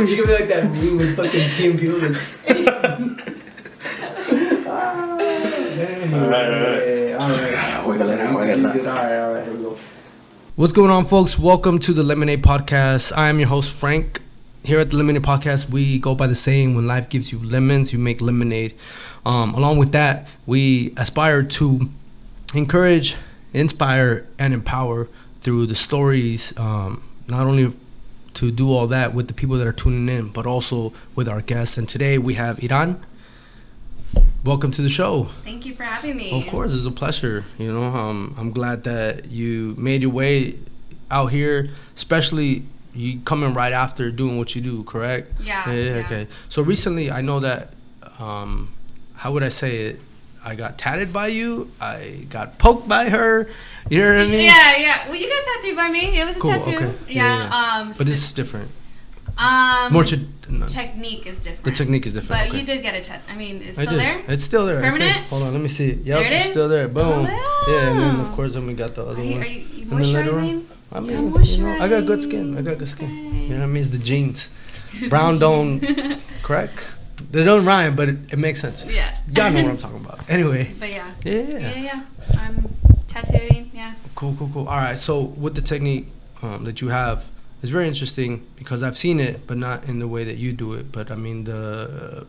It's gonna be like that meme with fucking Key and Peele. Alright, here we go. What's going on, folks? Welcome to the Lemonade Podcast. I am your host, Frank. Here at the Lemonade Podcast, we go by the saying, when life gives you lemons, you make lemonade. Along with that, we aspire to encourage, inspire, and empower through the stories, not only to do all that with the people that are tuning in, but also with our guests. And today we have Irán. Welcome to the show. Thank you for having me. Of course, it's a pleasure. You know, I'm glad that you made your way out here, especially you coming right after doing what you do, correct? Yeah. Okay. So recently, I know that, how would I say it? I got tatted by you. I got poked by her. You know what I mean? Yeah. Well, you got tattooed by me. It was a tattoo. Okay. Yeah. But this is different. Technique is different. The technique is different. But you did get a tattoo. I mean, it's still there? It's still there. It's permanent? Hold on, let me see. Yep, there it is? It's still there. Boom. Oh, yeah, and then of course, then we got the other one. Are you moisturizing? I mean, I got good skin. You know what I mean? It's the jeans. Brown don't, correct? They don't rhyme, but it makes sense. Yeah. Y'all know what I'm talking about. Anyway. But yeah. Yeah. I'm tattooing, yeah. Cool. All right, so with the technique that you have, it's very interesting because I've seen it, but not in the way that you do it. But I mean, the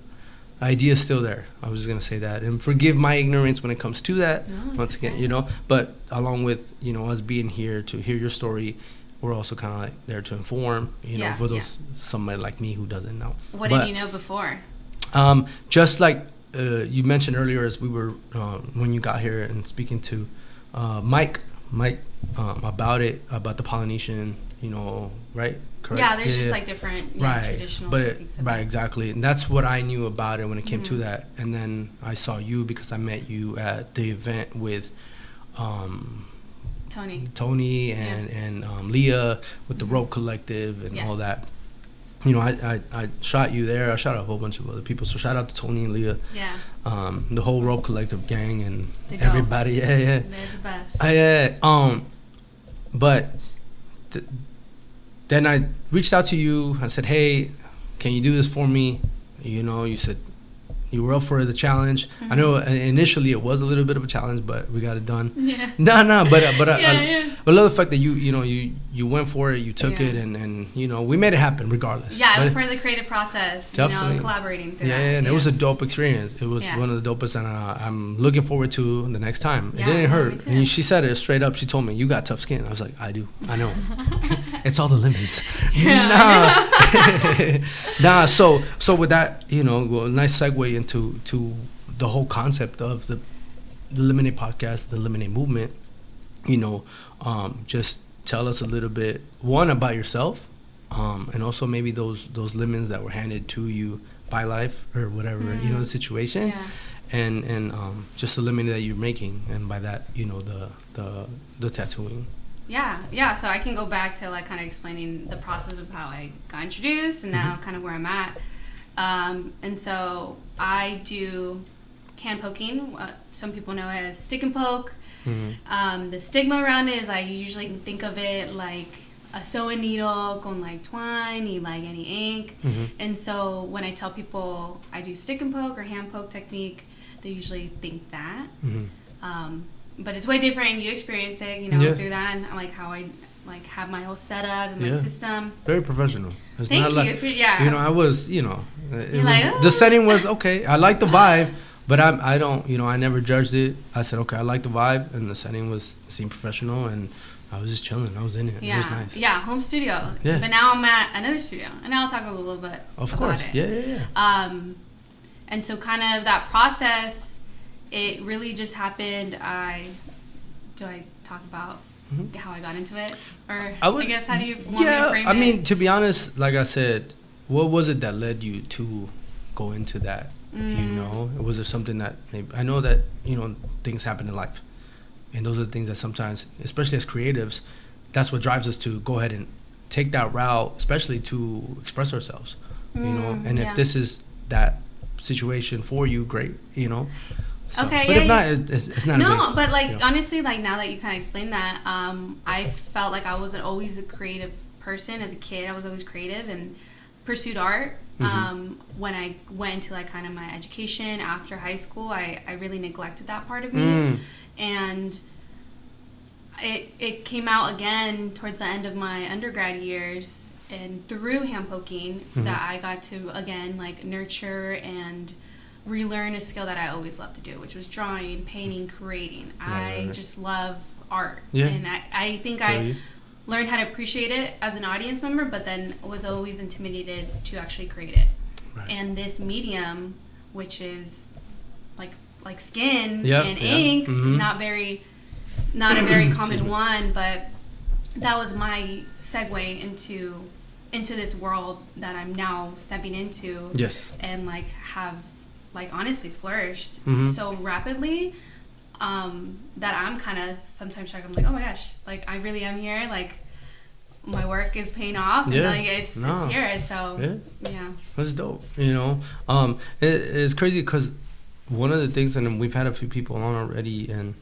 idea is still there. I was just going to say that. And forgive my ignorance when it comes to that, once again, you know. But along with, you know, us being here to hear your story, we're also kind of like there to inform, you know, for those somebody like me who doesn't know. What did you know before? Just like you mentioned earlier, as we were when you got here and speaking to Mike about the Polynesian, you know, right? Correct? Yeah, there's just like different traditional techniques. Right, exactly. And that's what I knew about it when it came to that. And then I saw you because I met you at the event with Tony and Leah with the Rope Collective and all that. You know, I shot you there. I shot a whole bunch of other people. So shout out to Tony and Leah. Yeah. The whole Rope Collective gang and everybody. Yeah. They're the best. But then I reached out to you. I said, hey, can you do this for me? You know, you said you were up for the challenge. I know initially it was a little bit of a challenge, but we got it done. Yeah. No, but I love the fact that you went for it, you took it, and you know, we made it happen regardless. Yeah, it was part of the creative process. Definitely. You know, collaborating through that. And it was a dope experience. It was one of the dopest, and I'm looking forward to the next time. It didn't hurt. And she said it straight up. She told me, you got tough skin. I was like, I do. I know. It's all the lemons. Nah. So with that, you know, a nice segue into the whole concept of the Lemonade Podcast, the Lemonade movement. You know, just tell us a little bit, one, about yourself, and also maybe those lemons that were handed to you by life or whatever, you know, the situation, and just the lemonade that you're making, and by that, you know, the tattooing. Yeah. So I can go back to like kind of explaining the process of how I got introduced and now kind of where I'm at. And so I do hand poking. Some people know it as stick and poke. The stigma around it is I usually think of it like a sewing needle con like twine, need like any ink. And so when I tell people I do stick and poke or hand poke technique, they usually think that. But it's way different, and you experienced it, you know, through that, and like how I like have my whole setup and my system. Very professional. It's Thank not you. Like, yeah. You know, I was, you know, the setting was okay. I like the vibe. But I don't, you know, I never judged it. I said, okay, I like the vibe, and the setting seemed professional, and I was just chilling. I was in it. Yeah. It was nice. Yeah, home studio. Yeah. But now I'm at another studio, and I'll talk a little bit of about course. it. Yeah. And so kind of that process it really just happened. Do I talk about how I got into it? Or I guess how do you want me to frame it? I mean, to be honest, like I said, what was it that led you to go into that? You know, was there something that maybe, I know that, you know, things happen in life, and those are the things that sometimes, especially as creatives, that's what drives us to go ahead and take that route, especially to express ourselves, you know. And if this is that situation for you, great, you know. So, okay, but if not, it's not. No, but like honestly, like now that you kind of explained that, I felt like I wasn't always a creative person as a kid. I was always creative and pursued art. When I went into like kind of my education after high school, I really neglected that part of me, and it came out again towards the end of my undergrad years, and through hand poking that I got to again like nurture and relearn a skill that I always loved to do, which was drawing, painting, creating. I just love art, and I think I learned how to appreciate it as an audience member, but then was always intimidated to actually create it. And this medium, which is like skin and ink, not a very common one, but that was my segue into this world that I'm now stepping into. And like have like honestly flourished so rapidly that I'm kind of sometimes shocked. I'm like, oh my gosh, like I really am here. Like my work is paying off. And like it's here. So yeah, that's dope. You know, it's crazy because one of the things, and we've had a few people on already, and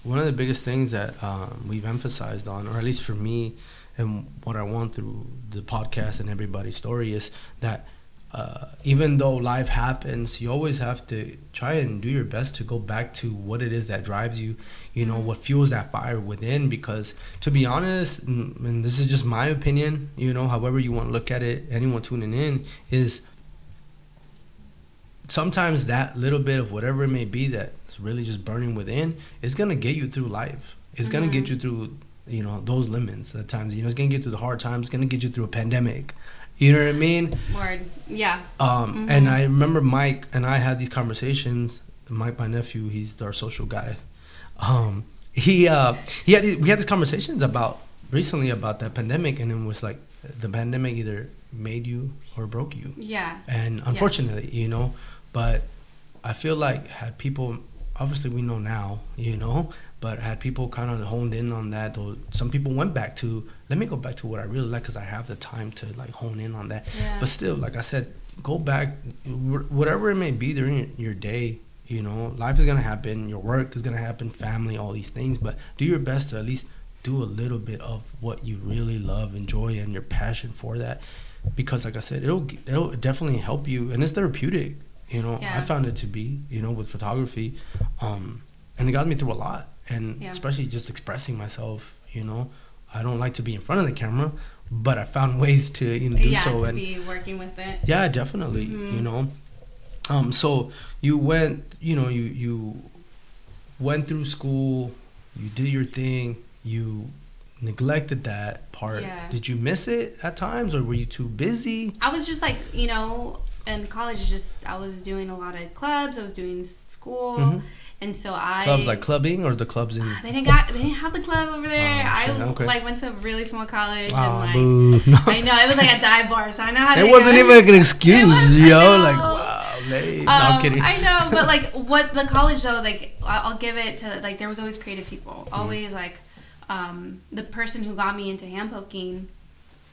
one of the biggest things that we've emphasized on, or at least for me, and what I want through the podcast and everybody's story, is that even though life happens, you always have to try and do your best to go back to what it is that drives you, you know, what fuels that fire within. Because to be honest, and this is just my opinion, you know, however you want to look at it, anyone tuning in, is sometimes that little bit of whatever it may be that's really just burning within is going to get you through life. It's going to get you through, you know, those limits at times. You know, it's going to get through the hard times. It's going to get you through a pandemic. You know what I mean? Word. Yeah. And I remember Mike and I had these conversations. Mike, my nephew, he's our social guy. We had these conversations recently about that pandemic, and it was like the pandemic either made you or broke you. Yeah. And unfortunately, you know, but I feel like had people, obviously we know now, you know, but had people kind of honed in on that, or some people went back to, let me go back to what I really like because I have the time to like hone in on that. But still, like I said, go back, whatever it may be during your day, you know, life is going to happen, your work is going to happen, family, all these things, but do your best to at least do a little bit of what you really love, enjoy, and your passion for that. Because like I said, it'll definitely help you, and it's therapeutic, you know. I found it to be, you know, with photography, and it got me through a lot. And especially just expressing myself, you know. I don't like to be in front of the camera, but I found ways to, you know, do so. To and be working with it. Yeah, definitely, you know. So you went, you know, you went through school, you did your thing, you neglected that part. Did you miss it at times, or were you too busy? I was just like, you know, in college, I was doing a lot of clubs, I was doing school. And so clubs like clubbing, or the clubs in? They didn't have the club over there. Like went to a really small college, and like No. I know it was like a dive bar, so I know how to. It wasn't even like an excuse, yo. Like wow, lame. No, I'm kidding. I know, but like what the college though, like I'll give it to, like there was always creative people, always like the person who got me into hand poking,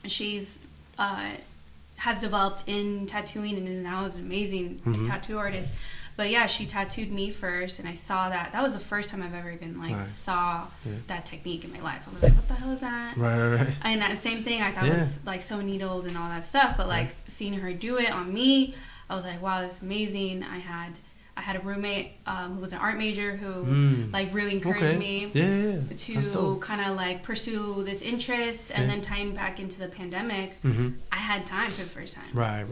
she's has developed in tattooing and now is an amazing tattoo artist. But yeah, she tattooed me first, and I saw that. That was the first time I've ever even saw that technique in my life. I was like, what the hell is that? Right. And that same thing, I thought it was like sewing needles and all that stuff. But like seeing her do it on me, I was like, wow, that's amazing. I had a roommate who was an art major who like really encouraged me to kind of like pursue this interest. And then tying back into the pandemic, I had time for the first time. Right.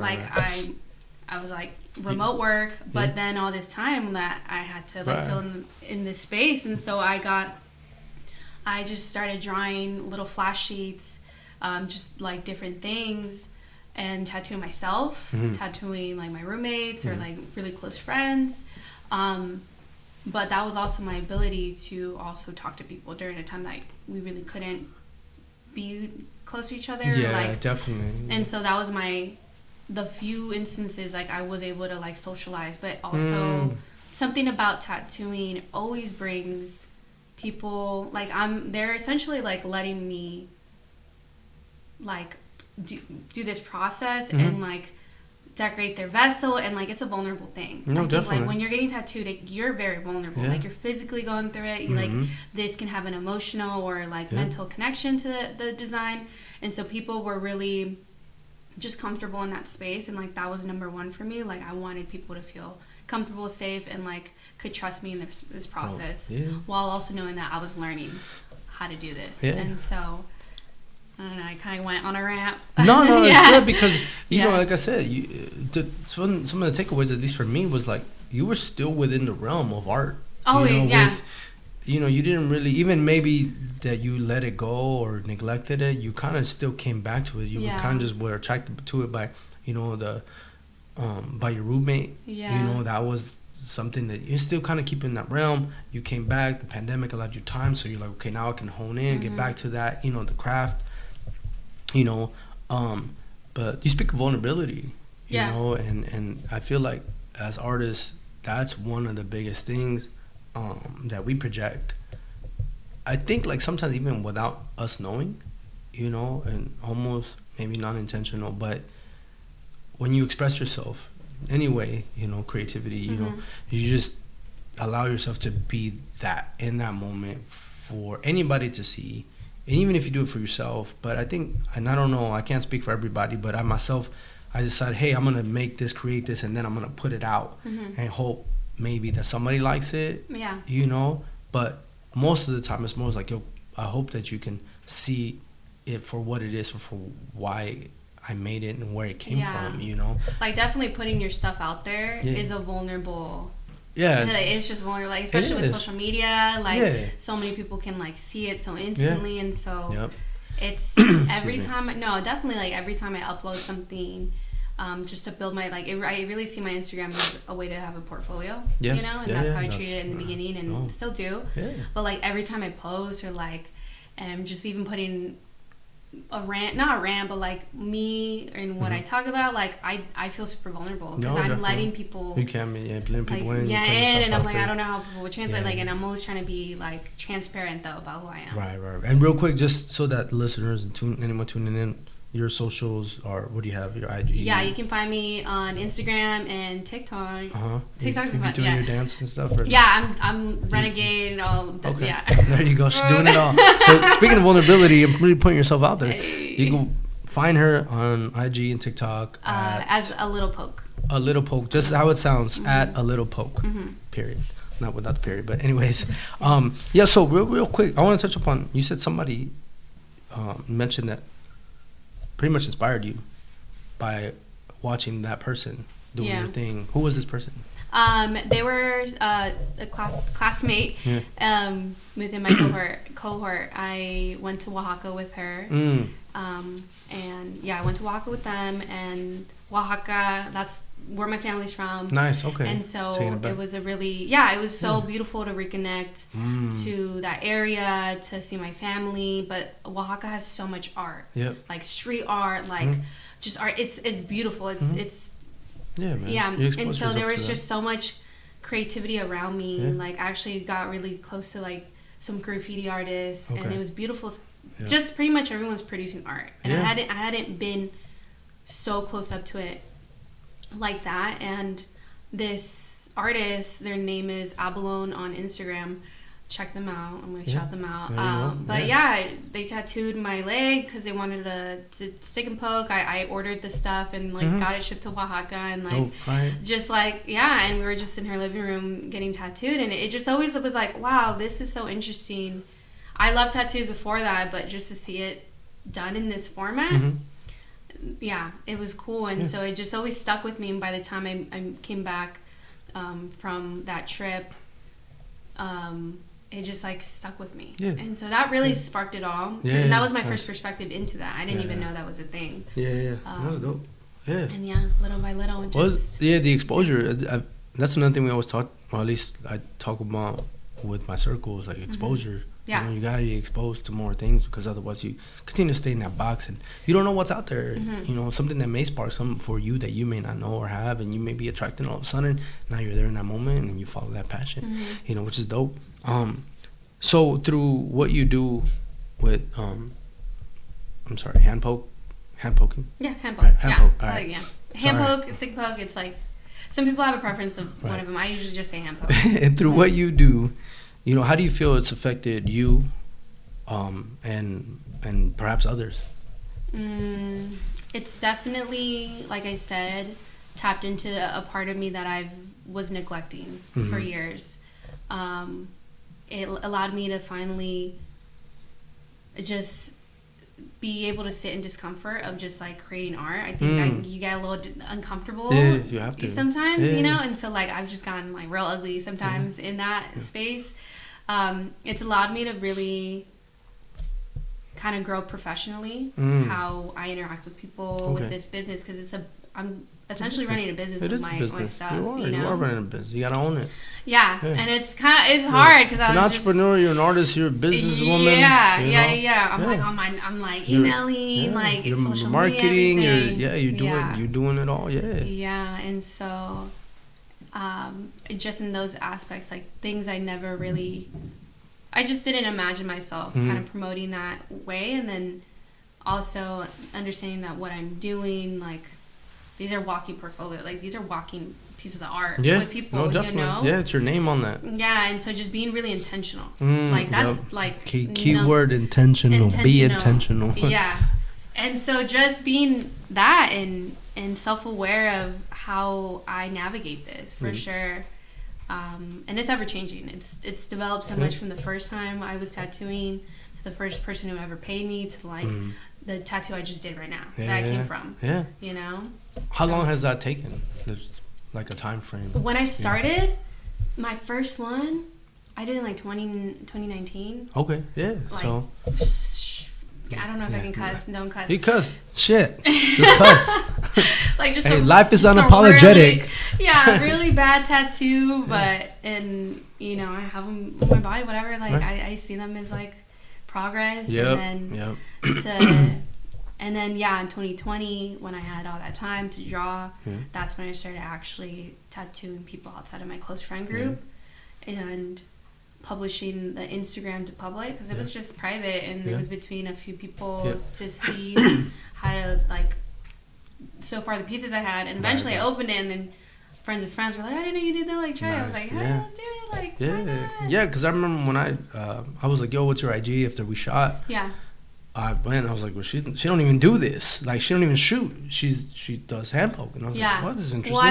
I was like remote work, but then all this time that I had to like fill in this space, and so I just started drawing little flash sheets, just like different things, and tattooing myself, tattooing like my roommates or like really close friends, but that was also my ability to also talk to people during a time that we really couldn't be close to each other. Yeah, like, definitely. And so that was the few instances like I was able to like socialize, but also something about tattooing always brings people, like they're essentially like letting me like do this process and like decorate their vessel, and like it's a vulnerable thing. No, definitely. Like when you're getting tattooed, you're very vulnerable. Like you're physically going through it. You like this can have an emotional or like mental connection to the design, and so people were really just comfortable in that space, and like that was number one for me. Like I wanted people to feel comfortable, safe, and like could trust me in this process, while also knowing that I was learning how to do this. And so I don't know, I kind of went on a rant. No, it's good because you know, like I said, some of the takeaways, at least for me, was like you were still within the realm of art. Always, You didn't really, even maybe that you let it go or neglected it, you kind of still came back to it. You kind of just were attracted to it by, by your roommate. That was something that you're still kind of keeping in that realm. You came back, the pandemic allowed you time, so you're like, okay, now I can hone in, get back to that, the craft, but you speak of vulnerability, and I feel like as artists, that's one of the biggest things that we project. I think like sometimes even without us knowing, and almost maybe non-intentional, but when you express yourself anyway, creativity, you just allow yourself to be that in that moment for anybody to see. And even if you do it for yourself, but I think, and I don't know, I can't speak for everybody, but I decided, hey, I'm going to make this, create this, and then I'm going to put it out and hope maybe that somebody likes it, but most of the time it's more like, I hope that you can see it for what it is, for why I made it and where it came from, Like definitely putting your stuff out there is a vulnerable... it's just vulnerable, like, especially with social media, like so many people can like see it so instantly, and so it's every time I upload something, just to build my I really see my Instagram as a way to have a portfolio, and that's how I treated it in the beginning, and still do. But like every time I post or and just even putting not a rant, but like me and what I talk about, like I feel super vulnerable because I'm letting people. You can be letting people in. And I'm like, I don't know how people would translate. And I'm always trying to be like transparent though about who I am. Right. And real quick, just so that listeners and anyone tuning in, your socials are, what do you have? Your IG? Yeah, you can find me on Instagram and TikTok. TikTok's fun. You doing your dance and stuff? Or I'm renegade and all. Okay. Yeah. There you go. She's doing it all. So speaking of vulnerability and really putting yourself out there, you can find her on IG and TikTok as a little poke. A little poke, just how it sounds. At a little poke. Period. Not without the period, but anyways. So real quick, I want to touch upon. You said somebody mentioned that pretty much inspired you by watching that person doing their thing. Who was this person? They were a classmate within my cohort. I went to Oaxaca with her. I went to Oaxaca with them, and Oaxaca, that's where my family's from. Nice, okay. And so it was it was so beautiful to reconnect to that area, to see my family. But Oaxaca has so much art, like street art, like just art. It's beautiful. It's and so there was just so much creativity around me. Like I actually got really close to like some graffiti artists, and it was beautiful. Just pretty much everyone's producing art, and I hadn't been so close up to it like that. And this artist, their name is Abalone on Instagram. Check them out. I'm gonna shout them out. They tattooed my leg because they wanted to stick and poke. I ordered the stuff and got it shipped to Oaxaca, and and we were just in her living room getting tattooed, and it just always was like, wow, this is so interesting. I loved tattoos before that, but just to see it done in this format, it was cool. And so it just always stuck with me. And by the time I came back from that trip, it just stuck with me. And so that really sparked it all. And that was my first perspective into that. I didn't even know that was a thing. That was dope. And little by little, just... the exposure. that's another thing we always talk, or at least I talk about with my circles, like exposure. Yeah. You know, you gotta be exposed to more things, because otherwise you continue to stay in that box and you don't know what's out there. You know, something that may spark something for you that you may not know or have, and you may be attracted, and all of a sudden now you're there in that moment and you follow that passion. You know, which is dope. So through what you do with I'm sorry, hand poking. Yeah, hand poke. Right, hand poke. All right. Hand poke, stick poke. It's like some people have a preference of one of them. I usually just say hand poke. And through what you do, you know, how do you feel it's affected you, and perhaps others? It's definitely, like I said, tapped into a part of me that I was neglecting for years. It allowed me to finally just be able to sit in discomfort of just like creating art. I think you get a little uncomfortable. Yeah, you have to sometimes, you know, and so like I've just gotten like real ugly sometimes in that space. It's allowed me to really kind of grow professionally how I interact with people with this business, because I'm essentially running a business with my stuff. You are running a business. You gotta own it. Yeah, and it's hard because I was an entrepreneur. You're an artist. You're a businesswoman. Yeah. I'm like emailing, like you're social marketing. media, You're doing it all. Yeah, and so just in those aspects, like things I just didn't imagine myself kind of promoting that way, and then also understanding that what I'm doing, like, these are walking portfolio, like these are walking pieces of art with people, you know? Yeah, it's your name on that. Yeah, and so just being really intentional. Like that's like keyword intentional. Be intentional. Yeah. And so just being that and self-aware of how I navigate this for sure. And it's ever changing. It's developed so much from the first time I was tattooing to the first person who ever paid me to like the tattoo I just did right now that I came from. Yeah. You know? How long has that taken? There's like a time frame. When I started, my first one, I did in like 2019. Okay, yeah. Like, so I don't know if I can cuss. Don't cuss. You cuss. Shit. Just cuss. Like just life is unapologetic. Really bad tattoo, but and you know I have them on my body, whatever. Like I see them as like progress, and then in 2020 when I had all that time to draw, that's when I started actually tattooing people outside of my close friend group, and publishing the Instagram to public, because it was just private and it was between a few people to see how to like so far the pieces I had, and eventually I opened it, and then friends of friends were like, I didn't know you did that, like try it. I was like, hey, let's do it, like because I remember when I was like, yo, what's your IG after we shot? I went, I was like, well, she don't even do this, like she don't even shoot, she does hand poke, and I was like, what, this is interesting. Well, I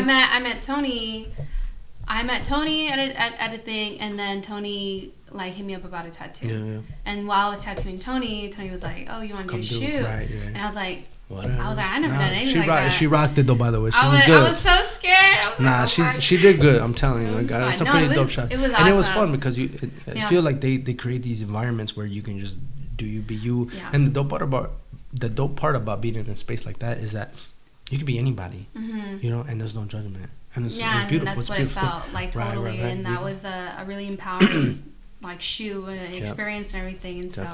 met Tony at a thing, and then Tony like hit me up about a tattoo. And while I was tattooing Tony was like, oh, you want to do a shoot? And I was like, whatever. I was like, I never done anything like that. She rocked it though, by the way. She was good. I was so scared. She did good. I'm telling you, it's a pretty dope shot. It was awesome. And it was fun because I feel like they create these environments where you can just do you, be you. And the dope part about being in a space like that is that you can be anybody, you know, and there's no judgment. And it's beautiful. And that's what it felt like, totally. And that was a really empowering like shoot and experience and everything. And so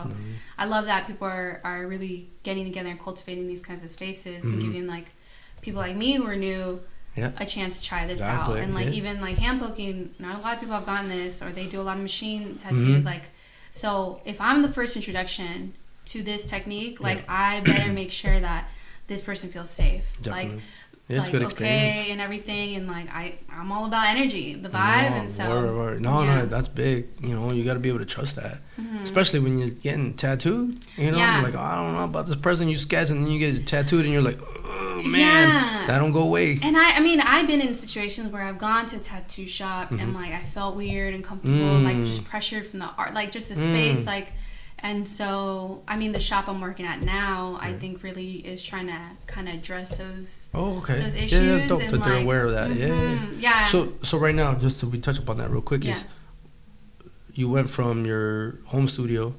I love that people are really getting together and cultivating these kinds of spaces and giving like people like me who are new a chance to try this out. And like even like hand poking, not a lot of people have gotten this, or they do a lot of machine tattoos. Like, so if I'm the first introduction to this technique, like I better make sure that this person feels safe. Like, it's good experience. And everything, and like I'm all about energy, the vibe, and so no, that's big. You know, you got to be able to trust that, especially when you're getting tattooed. You know, you're like, oh, I don't know about this person you sketch, and then you get tattooed, and you're like, oh man, that don't go away. And I mean, I've been in situations where I've gone to a tattoo shop and like I felt weird and comfortable, like just pressured from the art, like just the space, like. And so, I mean, the shop I'm working at now, I think really is trying to kind of address those those issues. Yeah, that's dope that they're aware of that. So right now, just to touch upon that real quick, is you went from your home studio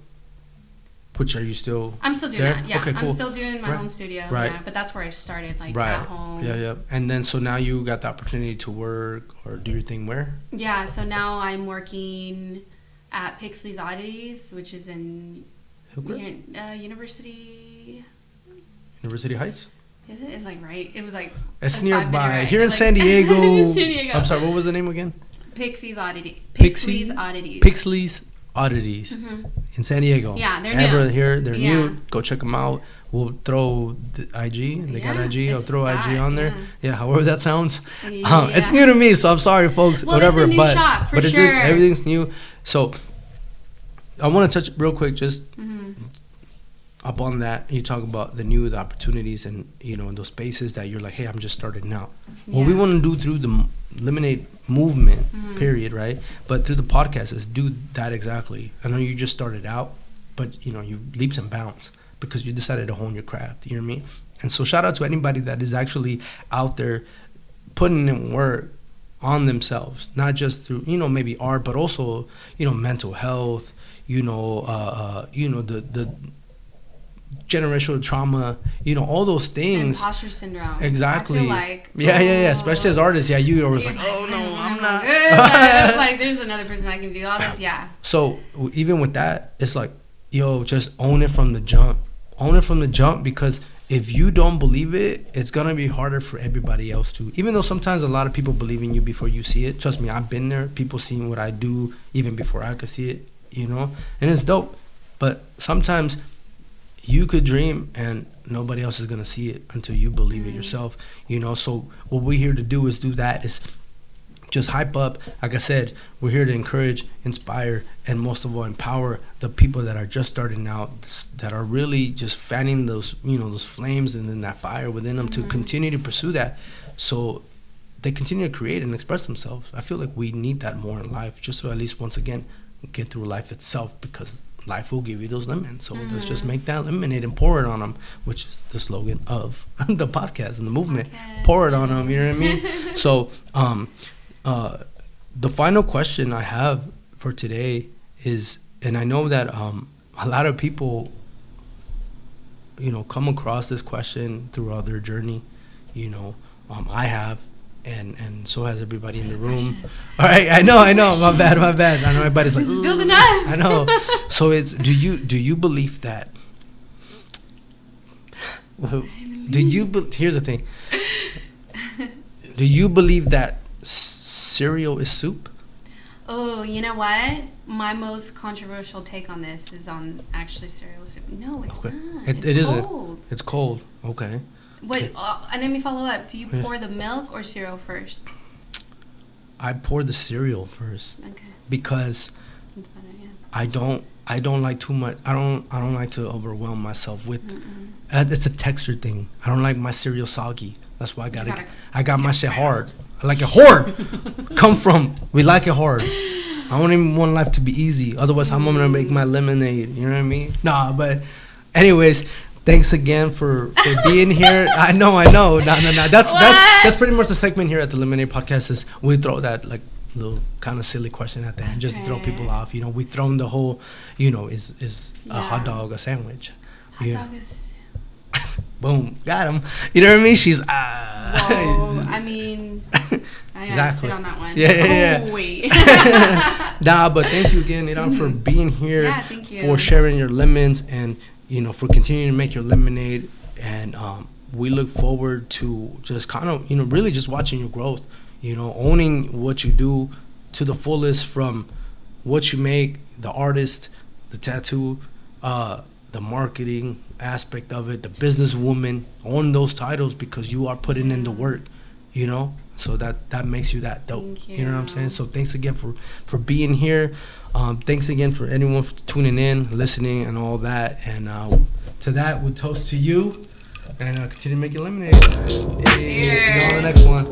Which are you still? I'm still doing there? that. Yeah, okay, cool. I'm still doing my home studio. Right. Yeah, but that's where I started, like right. at home. Yeah. And then so now you got the opportunity to work or do your thing where? Yeah. So now I'm working at Pixley's Oddities, which is in University Heights. Is it? It's like right. It was like. It's nearby here in San Diego. In San Diego. I'm sorry. What was the name again? Pixley's Oddities. Pixley's Oddities in San Diego. Yeah, they're new. Here, they're new. Go check them out. We'll throw the IG. They got IG. I'll throw IG on there. Yeah, however that sounds. It's new to me, so I'm sorry, folks. Well, whatever, it's a new shop, for sure. Everything's new. So I want to touch real quick, just up on that. You talk about the opportunities, and those spaces that you're like, hey, I'm just starting out. Yeah. What we want to do through the Lemonade movement, period, right? But through the podcast is do that exactly. I know you just started out, but you leaps and bounds because you decided to hone your craft. You know what I mean? And so shout out to anybody that is actually out there putting in work on themselves, not just through maybe art, but also mental health. The generational trauma, all those things. Imposter syndrome. Exactly. I feel like. Yeah. Especially as artists, you always like, oh no, I'm not. Like there's another person that can do all this. Yeah. So even with that, it's like, just own it from the jump. Own it from the jump, because if you don't believe it, it's gonna be harder for everybody else to. Even though sometimes a lot of people believe in you before you see it. Trust me, I've been there. People seeing what I do even before I could see it. And it's dope. But sometimes you could dream and nobody else is going to see it until you believe it yourself, So what we're here to do is just hype up. Like I said, we're here to encourage, inspire, and most of all, empower the people that are just starting out, that are really just fanning those, those flames and then that fire within them to continue to pursue that. So they continue to create and express themselves. I feel like we need that more in life, just to at least once again get through life itself, because life will give you those lemons. So let's just make that lemonade and pour it on them, which is the slogan of the podcast and the movement. Okay. Pour it on them, you know what I mean? So the final question I have for today is, and I know that a lot of people, come across this question throughout their journey. I have. And so has everybody in the room. All right, I know. My bad. I know everybody's like, building up. I know. So it's do you believe that? Here's the thing. Do you believe that cereal is soup? Oh, you know what? My most controversial take on this is on actually cereal soup. No, it's not. It isn't. It's cold. Okay. Wait, and let me follow up. Do you pour the milk or cereal first? I pour the cereal first. Okay. Because that's better, yeah. I don't like too much. I don't like to overwhelm myself with. It's a texture thing. I don't like my cereal soggy. That's why I got my shit hard. I like it hard. We like it hard. I don't even want life to be easy. Otherwise, how am I gonna make my lemonade? You know what I mean? Nah, but anyways. Thanks again for being here. I know. No. That's pretty much the segment here at the Lemonade Podcast. Is we throw that like little kind of silly question at the end, just to throw people off. We thrown the whole, is a hot dog a sandwich? Hot dog is. Boom, got him. You know what I mean? She's Whoa, I mean, I gotta sit on that one. Yeah. Oh, wait. Nah, but thank you again, Irán, for being here. Yeah, thank you. For sharing your lemons and. For continuing to make your lemonade, and we look forward to just kind of, really just watching your growth, owning what you do to the fullest, from what you make, the artist, the tattoo, the marketing aspect of it, the businesswoman, own those titles because you are putting in the work, so that makes you that dope. Thank you. You know what I'm saying? So thanks again for being here. Thanks again for anyone for tuning in, listening, and all that. And to that, we toast to you, and continue to make your lemonade. Hey, see you on the next one.